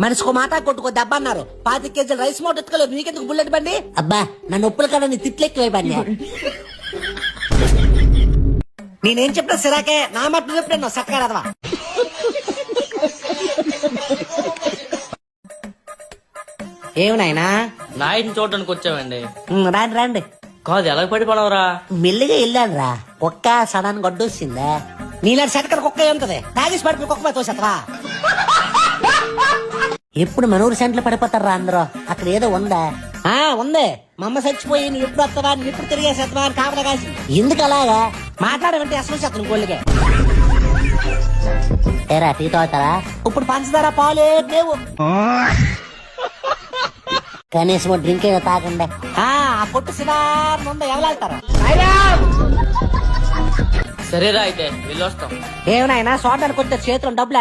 మనిషికో మాట కొట్టుకో దెబ్బ అన్నారు. 5 కేజీలు రైస్ మోట్ ఎత్తుకోలేదు, నీకెందుకు బుల్లెట్ బండి? అబ్బా నన్ను ఉప్పుల కాడ నీ తిట్లెక్కువే బండి. నేనేం చెప్పినా సిరాకే, నా మాట నువ్వు ఎప్పుడన్నా సక్కరదవా. ఏమనాయనా నాయుడిని చూడడానికి వచ్చామండి. రాండి రండి. కాదు ఎలా పడిపోనవరా? మెల్లిగా వెళ్ళాను రా, కుక్క సడన్ గడ్డొచ్చిందా. నీలాంటి సెటకర కుక్క ఏముంటది, తాగేసి పడిపోయి కుక్క మీద తోసేత్తవా? ఎప్పుడు మనూరు సెంట్లు పడిపోతారా అందరూ? అక్కడ ఏదో ఉందా? ఉంది. మా అమ్మ చచ్చిపోయి నువ్వు ఎప్పుడు వస్తావా, నువ్వు ఎప్పుడు తిరిగేసేస్తావా అని కాపలా కాసి. ఎందుకు అలాగా మాట్లాడమంటే అసలు చేస్తాను కోళ్ళకే. ఏరా టీ తాగుతారా? ఇప్పుడు పంచదార పాలు లేవు, కనీసం డ్రింక్ ఏదో తాగండి. ఆ కొట్టు సిదార్ ముందు ఎవలాడతారా? సరేరా అయితే వెళ్ళొస్తాం. ఏమనైనా చూడడానికి వచ్చే చేతులు డబ్బులు